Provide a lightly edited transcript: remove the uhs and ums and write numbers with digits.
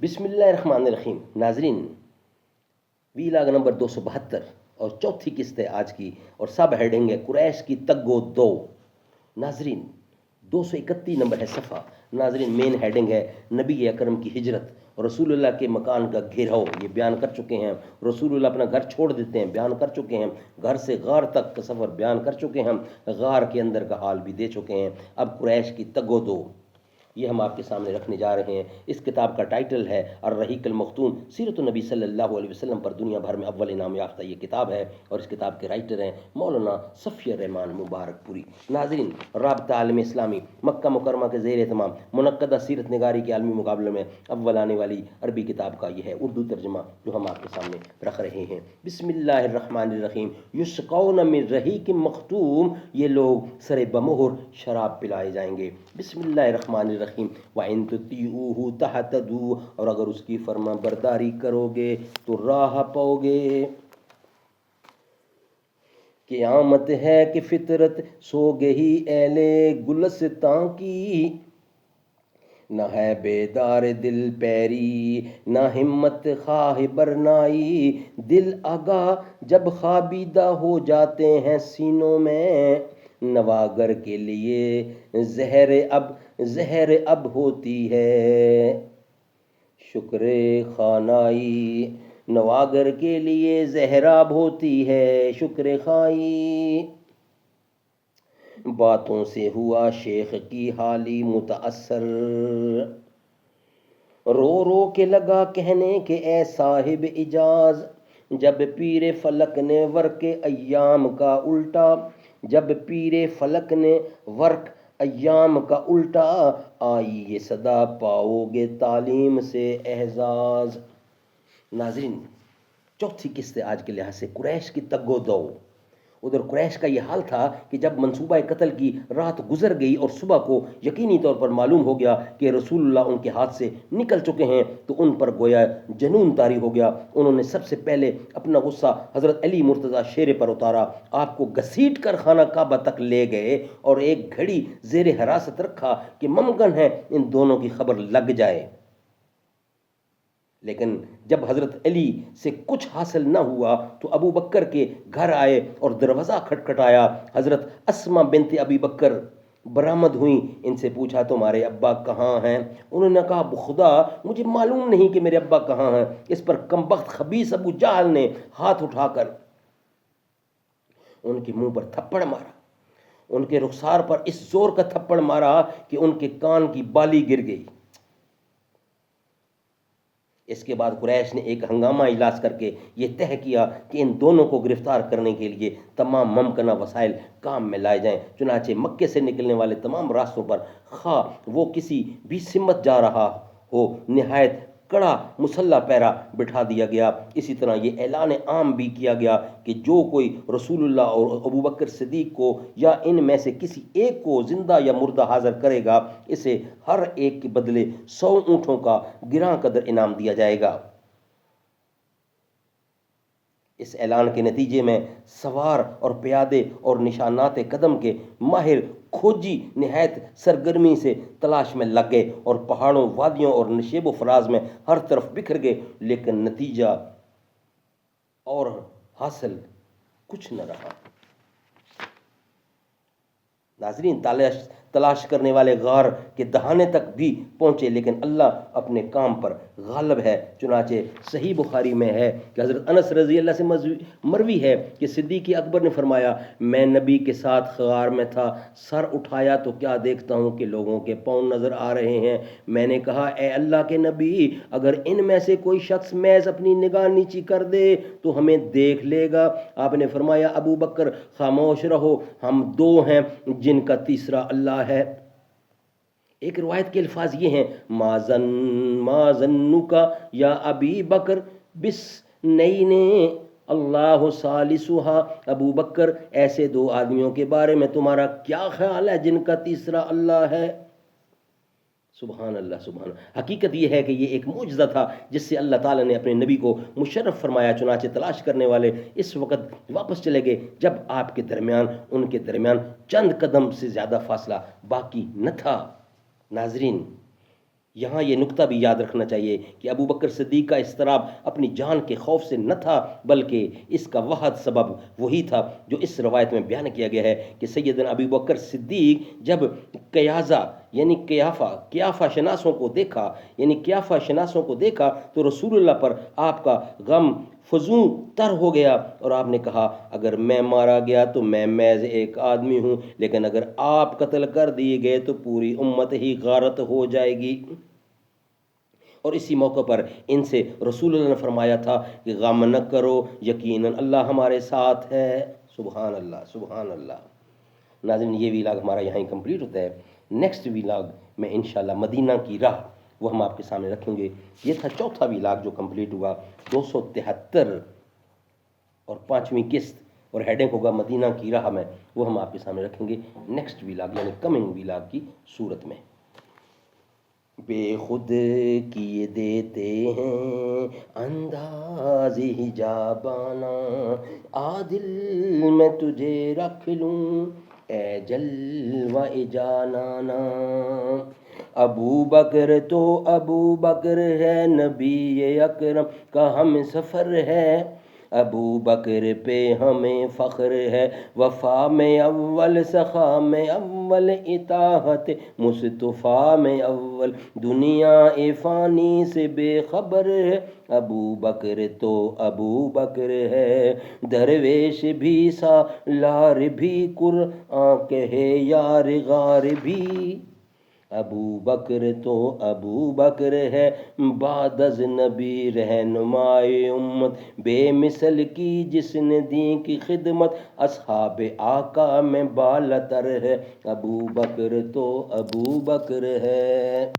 بسم اللہ الرحمن الرحیم. ناظرین، ویلاگ نمبر 272 اور چوتھی قسط ہے آج کی، اور سب ہیڈنگ ہے قریش کی تگ و دو. ناظرین 231 نمبر ہے صفحہ. ناظرین مین ہیڈنگ ہے نبی اکرم کی ہجرت اور رسول اللہ کے مکان کا گھیراؤ. یہ بیان کر چکے ہیں. رسول اللہ اپنا گھر چھوڑ دیتے ہیں، بیان کر چکے ہیں. گھر سے غار تک کا سفر بیان کر چکے ہیں. غار کے اندر کا حال بھی دے چکے ہیں. اب قریش کی تگ و دو یہ ہم آپ کے سامنے رکھنے جا رہے ہیں. اس کتاب کا ٹائٹل ہے الرحیق المختوم، سیرت النبی صلی اللہ علیہ وسلم پر دنیا بھر میں اول انعام یافتہ یہ کتاب ہے، اور اس کتاب کے رائٹر ہیں مولانا صفی الرحمان مبارک پوری. ناظرین، رابطہ عالم اسلامی مکہ مکرمہ کے زیر اہتمام منعقدہ سیرت نگاری کے عالمی مقابلے میں اول آنے والی عربی کتاب کا یہ ہے اردو ترجمہ جو ہم آپ کے سامنے رکھ رہے ہیں. بسم اللہ الرحمن الرحیم. یسقون من رحیق مختوم، یہ لوگ سر بمہر شراب پلائے جائیں گے. بسم اللہ الرحمن الرحیم. وَإِن تُطِيعُوهُ تَهْتَدُوا، اور اگر اس کی فرما برداری کرو گے تو راہ پاؤ گے. قیامت ہے کہ فطرت سو گئی اہل گلستان کی، نہ ہے بیدار دل پیری نہ ہمت خواہ برنائی. دل آگاہ جب خوابیدہ ہو جاتے ہیں سینوں میں، نواگر کے لیے زہر اب ہوتی ہے شکر خانائی. نواگر کے لیے زہراب ہوتی ہے شکر خائی. باتوں سے ہوا شیخ کی حالی متاثر، رو رو کے لگا کہنے کہ اے صاحب اجاز، جب پیر فلک نے ورق ایام کا الٹا، جب پیر فلک نے ورق ایام کا الٹا، آئی یہ صدا پاؤ گے تعلیم سے اعزاز. ناظرین، چوتھی قسط آج کے لحاظ سے قریش کی تگ و دو. ادھر قریش کا یہ حال تھا کہ جب منصوبہ قتل کی رات گزر گئی اور صبح کو یقینی طور پر معلوم ہو گیا کہ رسول اللہ ان کے ہاتھ سے نکل چکے ہیں، تو ان پر گویا جنون طاری ہو گیا. انہوں نے سب سے پہلے اپنا غصہ حضرت علی مرتضیٰ شیرے پر اتارا. آپ کو گھسیٹ کر خانہ کعبہ تک لے گئے اور ایک گھڑی زیر حراست رکھا کہ ممکن ہے ان دونوں کی خبر لگ جائے. لیکن جب حضرت علی سے کچھ حاصل نہ ہوا تو ابو بکر کے گھر آئے اور دروازہ کھٹکھٹایا. حضرت اسما بنت ابی بکر برآمد ہوئیں. ان سے پوچھا تمہارے ابا کہاں ہیں؟ انہوں نے کہا خدا مجھے معلوم نہیں کہ میرے ابا کہاں ہیں. اس پر کمبخت خبیث ابو جہل نے ہاتھ اٹھا کر ان کے منہ پر تھپڑ مارا. ان کے رخسار پر اس زور کا تھپڑ مارا کہ ان کے کان کی بالی گر گئی. اس کے بعد قریش نے ایک ہنگامہ اجلاس کر کے یہ طے کیا کہ ان دونوں کو گرفتار کرنے کے لیے تمام ممکنہ وسائل کام میں لائے جائیں. چنانچہ مکے سے نکلنے والے تمام راستوں پر خواہ وہ کسی بھی سمت جا رہا ہو، نہایت کڑا مسلح پیرا بٹھا دیا گیا. اسی طرح یہ اعلان عام بھی کیا گیا کہ جو کوئی رسول اللہ اور ابو بکر صدیق کو یا ان میں سے کسی ایک کو زندہ یا مردہ حاضر کرے گا، اسے ہر ایک کے بدلے 100 اونٹوں کا گراں قدر انعام دیا جائے گا. اس اعلان کے نتیجے میں سوار اور پیادے اور نشانات قدم کے ماہر کھوجی نہایت سرگرمی سے تلاش میں لگ گئے اور پہاڑوں، وادیوں اور نشیب و فراز میں ہر طرف بکھر گئے، لیکن نتیجہ اور حاصل کچھ نہ رہا. ناظرین، تلاش کرنے والے غار کے دہانے تک بھی پہنچے، لیکن اللہ اپنے کام پر غالب ہے. چنانچہ صحیح بخاری میں ہے کہ حضرت انس رضی اللہ سے مروی ہے کہ صدیق اکبر نے فرمایا میں نبی کے ساتھ غار میں تھا، سر اٹھایا تو کیا دیکھتا ہوں کہ لوگوں کے پاؤں نظر آ رہے ہیں. میں نے کہا اے اللہ کے نبی، اگر ان میں سے کوئی شخص محض اپنی نگاہ نیچی کر دے تو ہمیں دیکھ لے گا. آپ نے فرمایا ابو بکر خاموش رہو، ہم دو ہیں جن کا تیسرا اللہ ہے. ایک روایت کے الفاظ یہ ہیں ما ظنک یا ابی بکر بس نئی نے اللہ ثالثھا. ابو بکر، ایسے دو آدمیوں کے بارے میں تمہارا کیا خیال ہے جن کا تیسرا اللہ ہے؟ سبحان اللہ سبحان اللہ. حقیقت یہ ہے کہ یہ ایک معجزہ تھا جس سے اللہ تعالیٰ نے اپنے نبی کو مشرف فرمایا. چنانچہ تلاش کرنے والے اس وقت واپس چلے گئے جب آپ کے درمیان ان کے درمیان چند قدم سے زیادہ فاصلہ باقی نہ تھا. ناظرین، یہاں یہ نقطہ بھی یاد رکھنا چاہیے کہ ابو بکر صدیق کا اضطراب اپنی جان کے خوف سے نہ تھا، بلکہ اس کا واحد سبب وہی تھا جو اس روایت میں بیان کیا گیا ہے کہ سیدنا ابو بکر صدیق جب قیازہ یعنی قیافہ شناسوں کو دیکھا تو رسول اللہ پر آپ کا غم فزوں تر ہو گیا، اور آپ نے کہا اگر میں مارا گیا تو میں محض ایک آدمی ہوں، لیکن اگر آپ قتل کر دیے گئے تو پوری امت ہی غارت ہو جائے گی۔ اور اسی موقع پر ان سے رسول اللہ نے فرمایا تھا کہ غم نہ کرو، یقیناً اللہ ہمارے ساتھ ہے۔ سبحان اللہ، سبحان اللہ۔ ناظرین، یہ ویلاگ ہمارا یہاں ہی کمپلیٹ ہوتا ہے۔ نیکسٹ ویلاگ میں انشاءاللہ مدینہ کی راہ، وہ ہم آپ کے سامنے رکھیں گے۔ یہ تھا چوتھا ویلاگ جو کمپلیٹ ہوا، 273 اور 5ویں قسط، اور ہیڈنگ ہوگا مدینہ کی راہ میں، وہ ہم آپ کے سامنے رکھیں گے نیکسٹ ویلاگ یعنی کمنگ ویلاگ کی صورت میں۔ بے خود کیے دیتے ہیں انداز حجابانہ، عادل میں تجھے رکھ لوں اے جلوہ جانانا۔ ابو بکر تو ابو بکر ہے، نبی اکرم کا ہم سفر ہے، ابو بکر پہ ہمیں فخر ہے، وفا میں اول، سخا میں اول، اطاعت مصطفیٰ میں اول، دنیا فانی سے بے خبر ہے، ابو بکر تو ابو بکر ہے، درویش بھی سالار بھی، قرآن کہے یار غار بھی، ابو بکر تو ابو بکر ہے، بعد از نبی رہنمائے امت، بے مثل کی جس نے دین کی خدمت، اصحاب آقا میں بالاتر ہے، ابو بکر تو ابو بکر ہے۔